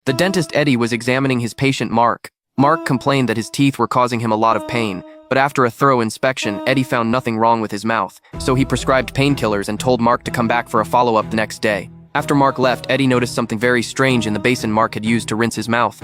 The dentist Eddie was examining his patient Mark. Mark complained that his teeth were causing him a lot of pain, but after a thorough inspection, Eddie found nothing wrong with his mouth, so he prescribed painkillers and told Mark to come back for a follow-up the next day. After Mark left, Eddie noticed something very strange in the basin Mark had used to rinse his mouth.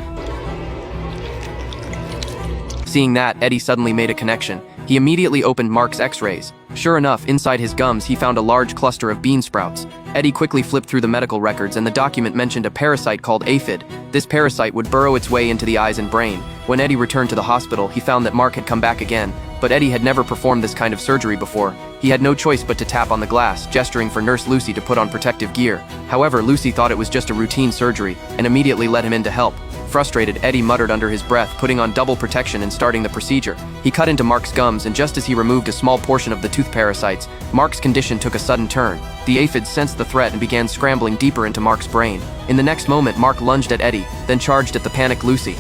Seeing that, Eddie suddenly made a connection. He immediately opened Mark's x-rays. Sure enough, inside his gums he found a large cluster of bean sprouts. Eddie quickly flipped through the medical records and the document mentioned a parasite called aphid. This parasite would burrow its way into the eyes and brain. When Eddie returned to the hospital, he found that Mark had come back again, but Eddie had never performed this kind of surgery before. He had no choice but to tap on the glass, gesturing for Nurse Lucy to put on protective gear. However, Lucy thought it was just a routine surgery and immediately let him in to help. Frustrated, Eddie muttered under his breath, putting on double protection and starting the procedure. He cut into Mark's gums, and just as he removed a small portion of the tooth parasites, Mark's condition took a sudden turn. The aphids sensed the threat and began scrambling deeper into Mark's brain. In the next moment, Mark lunged at Eddie, then charged at the panicked Lucy.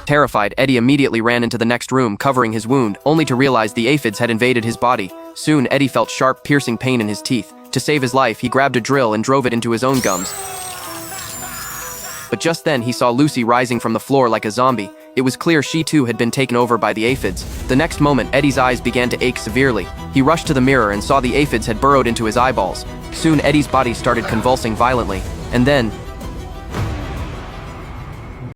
Terrified, Eddie immediately ran into the next room, covering his wound, only to realize the aphids had invaded his body. Soon, Eddie felt sharp, piercing pain in his teeth. To save his life, he grabbed a drill and drove it into his own gums. But just then, he saw Lucy rising from the floor like a zombie. It was clear she too had been taken over by the aphids. The next moment, Eddie's eyes began to ache severely. He rushed to the mirror and saw the aphids had burrowed into his eyeballs. Soon, Eddie's body started convulsing violently, and then,